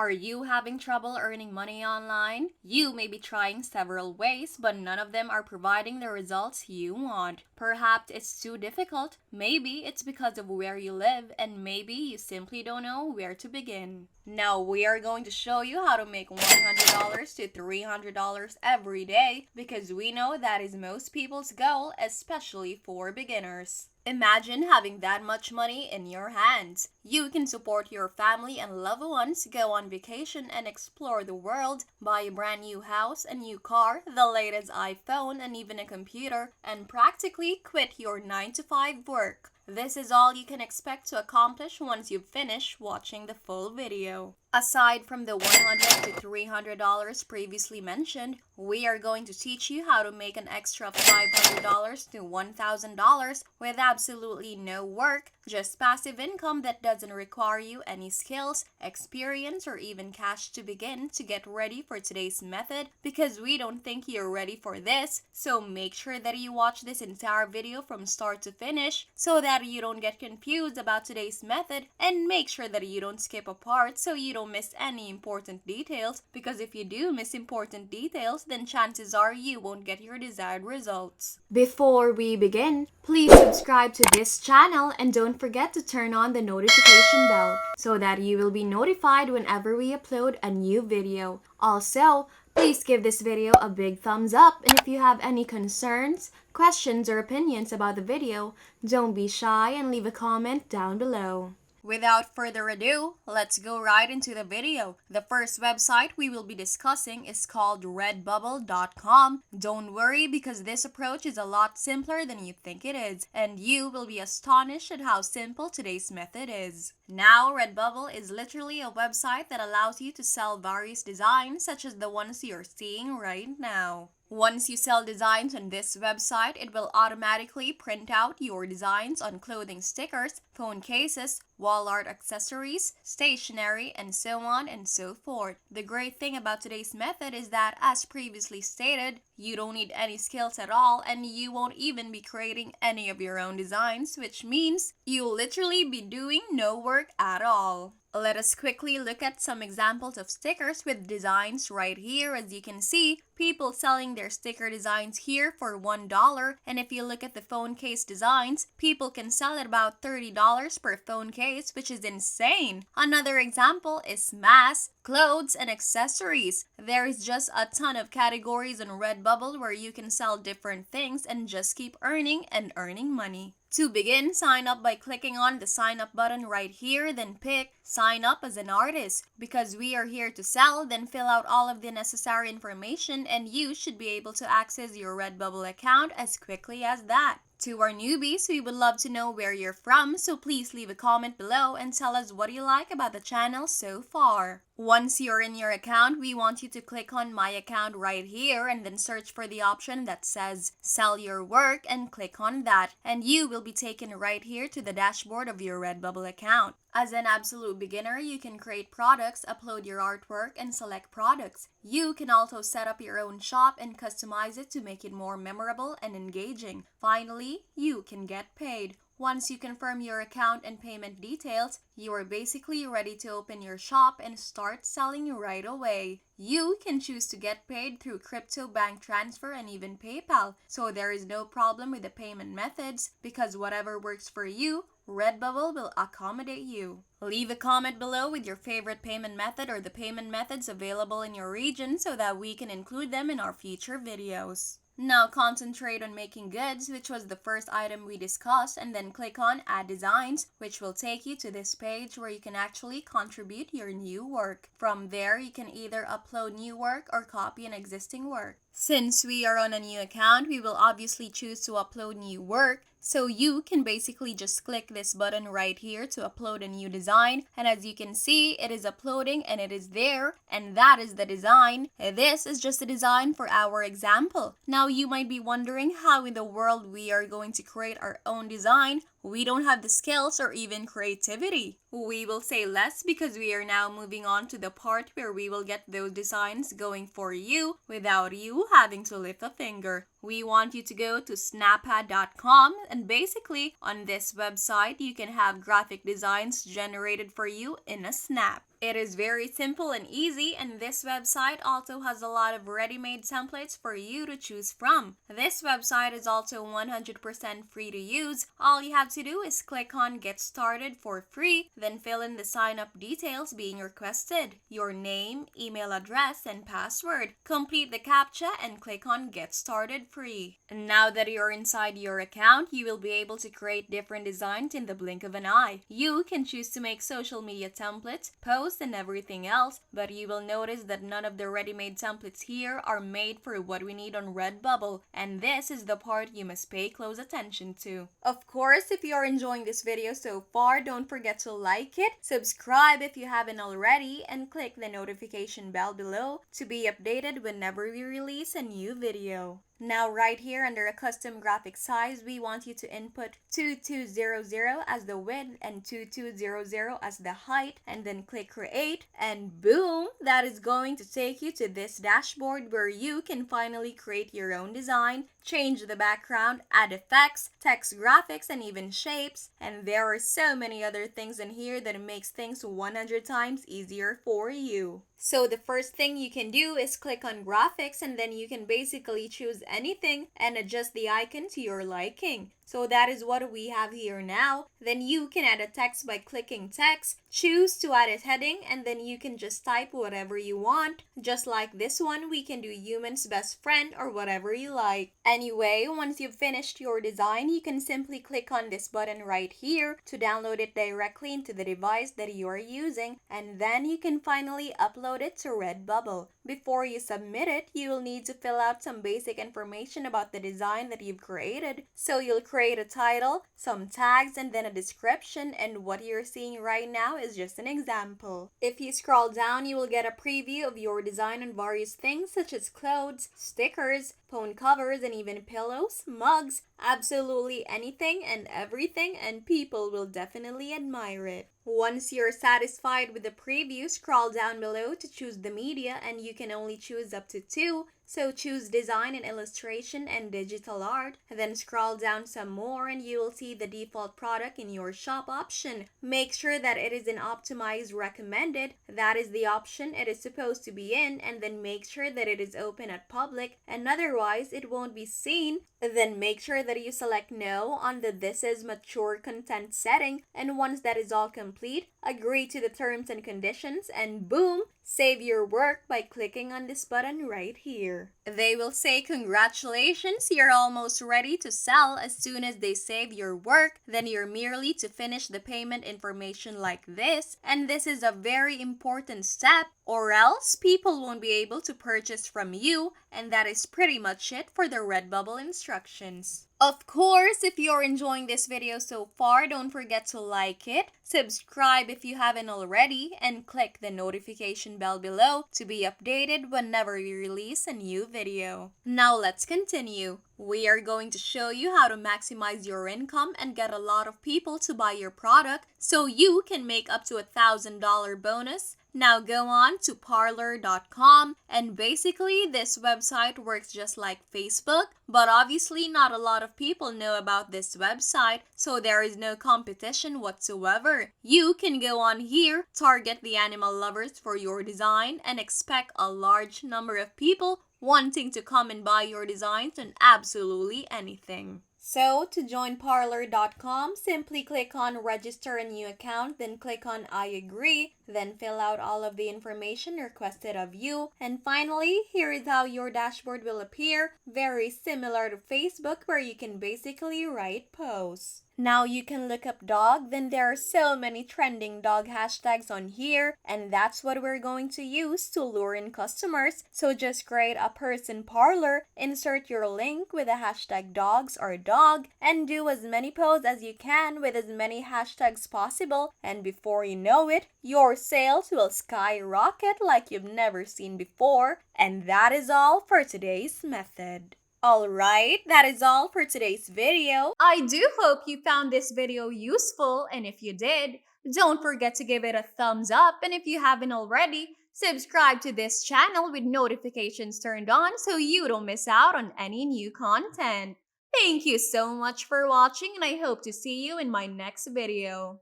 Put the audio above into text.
Are you having trouble earning money online? You may be trying several ways, but none of them are providing the results you want. Perhaps it's too difficult. Maybe it's because of where you live, and maybe you simply don't know where to begin. Now, we are going to show you how to make $100 to $300 every day because we know that is most people's goal, especially for beginners. Imagine having that much money in your hands. You can support your family and loved ones, go on vacation and explore the world, buy a brand new house, a new car, the latest iPhone, and even a computer, and practically quit your 9 to 5 work. This is all you can expect to accomplish once you've finished watching the full video. Aside from the $100 to $300 previously mentioned, we are going to teach you how to make an extra $500 to $1,000 with absolutely no work, just passive income that doesn't require you any skills, experience, or even cash to begin to get ready for today's method because we don't think you're ready for this. So make sure that you watch this entire video from start to finish so that you don't get confused about today's method, and make sure that you don't skip a part so you don't miss any important details, because if you do miss important details, then chances are you won't get your desired results. Before we begin, please subscribe to this channel and don't forget to turn on the notification bell so that you will be notified whenever we upload a new video. Also, please give this video a big thumbs up, and if you have any concerns, questions, or opinions about the video, don't be shy and leave a comment down below. Without further ado, let's go right into the video. The first website we will be discussing is called Redbubble.com. Don't worry, because this approach is a lot simpler than you think it is, and you will be astonished at how simple today's method is. Now, Redbubble is literally a website that allows you to sell various designs such as the ones you're seeing right now. Once you sell designs on this website, it will automatically print out your designs on clothing stickers, phone cases, wall art accessories, stationery, and so on and so forth. The great thing about today's method is that, as previously stated, you don't need any skills at all, and you won't even be creating any of your own designs, which means you'll literally be doing no work at all. Let us quickly look at some examples of stickers with designs right here. As you can see, people selling their sticker designs here for $1, and if you look at the phone case designs, people can sell at about $30 per phone case, which is insane. Another example is masks, clothes, and accessories. There is just a ton of categories on Redbubble where you can sell different things and just keep earning and earning money. To begin, sign up by clicking on the sign up button right here, then pick sign up as an artist. Because we are here to sell, then fill out all of the necessary information and you should be able to access your Redbubble account as quickly as that. To our newbies, we would love to know where you're from, so please leave a comment below and tell us what you like about the channel so far. Once you're in your account, we want you to click on My Account right here and then search for the option that says Sell Your Work and click on that, and you will be taken right here to the dashboard of your Redbubble account. As an absolute beginner, you can create products, upload your artwork, and select products. You can also set up your own shop and customize it to make it more memorable and engaging. Finally, you can get paid. Once you confirm your account and payment details, you are basically ready to open your shop and start selling right away. You can choose to get paid through crypto, bank transfer, and even PayPal, so there is no problem with the payment methods because whatever works for you, Redbubble will accommodate you. Leave a comment below with your favorite payment method or the payment methods available in your region so that we can include them in our future videos. Now concentrate on making goods, which was the first item we discussed, and then click on Add Designs, which will take you to this page where you can actually contribute your new work. From there, you can either upload new work or copy an existing work. Since we are on a new account, we will obviously choose to upload new work. So you can basically just click this button right here to upload a new design, and as you can see, it is uploading and it is there, and that is the design. This is just a design for our example. Now you might be wondering how in the world we are going to create our own design. We don't have the skills or even creativity. We will say less because we are now moving on to the part where we will get those designs going for you without you having to lift a finger. We want you to go to Snappa.com, and basically on this website you can have graphic designs generated for you in a snap. It is very simple and easy, and this website also has a lot of ready-made templates for you to choose from. This website is also 100% free to use. All you have to do is click on Get Started for free, then fill in the sign-up details being requested, your name, email address, and password. Complete the CAPTCHA and click on Get Started free. And now that you're inside your account, you will be able to create different designs in the blink of an eye. You can choose to make social media templates, posts, and everything else, but you will notice that none of the ready-made templates here are made for what we need on Redbubble, and this is the part you must pay close attention to. Of course, if you are enjoying this video so far, don't forget to like it, subscribe if you haven't already, and click the notification bell below to be updated whenever we release a new video. Now right here under a custom graphic size, we want you to input 2200 as the width and 2200 as the height, and then click create, and boom, that is going to take you to this dashboard where you can finally create your own design, change the background, add effects, text graphics, and even shapes. And there are so many other things in here that makes things 100 times easier for you. So the first thing you can do is click on graphics, and then you can basically choose anything and adjust the icon to your liking. So that is what we have here now. Then you can add a text by clicking text, choose to add a heading, and then you can just type whatever you want. Just like this one, we can do human's best friend or whatever you like. Anyway, once you've finished your design, you can simply click on this button right here to download it directly into the device that you are using, and then you can finally upload it to Redbubble. Before you submit it, you will need to fill out some basic information about the design that you've created. So you'll create a title, some tags, and then a description, and what you're seeing right now is just an example. If you scroll down, you will get a preview of your design on various things such as clothes, stickers, phone covers, and even pillows, mugs, absolutely anything and everything, and people will definitely admire it. Once you're satisfied with the preview, scroll down below to choose the media, and you can only choose up to 2. So choose design and illustration and digital art. Then scroll down some more and you will see the default product in your shop option. Make sure that it is in optimized recommended. That is the option it is supposed to be in, and then make sure that it is open at public, and otherwise it won't be seen. Then make sure that you select no on the this is mature content setting, and once that is all complete, agree to the terms and conditions, and boom, save your work by clicking on this button right here. They will say congratulations, you're almost ready to sell. As soon as they save your work, then you're merely to finish the payment information like this, and this is a very important step, or else people won't be able to purchase from you, and that is pretty much it for the Redbubble instructions. Of course, if you're enjoying this video so far, don't forget to like it, subscribe if you haven't already, and click the notification bell below to be updated whenever we release a new video. Now let's continue. We are going to show you how to maximize your income and get a lot of people to buy your product so you can make up to $1,000 bonus. Now go on to Parler.com, and basically this website works just like Facebook, but obviously not a lot of people know about this website, so there is no competition whatsoever. You can go on here, target the animal lovers for your design, and expect a large number of people wanting to come and buy your designs on absolutely anything. So, to join Parler.com, simply click on Register a New Account, then click on I agree, then fill out all of the information requested of you, and finally, here is how your dashboard will appear, very similar to Facebook where you can basically write posts. Now you can look up dog, then there are so many trending dog hashtags on here, and that's what we're going to use to lure in customers. So just create a person Parler, insert your link with the hashtag dogs or dog, and do as many posts as you can with as many hashtags possible, and before you know it, your sales will skyrocket like you've never seen before. And that is all for today's method. Alright, that is all for today's video. I do hope you found this video useful, and if you did, don't forget to give it a thumbs up, and if you haven't already, subscribe to this channel with notifications turned on so you don't miss out on any new content. Thank you so much for watching, and I hope to see you in my next video.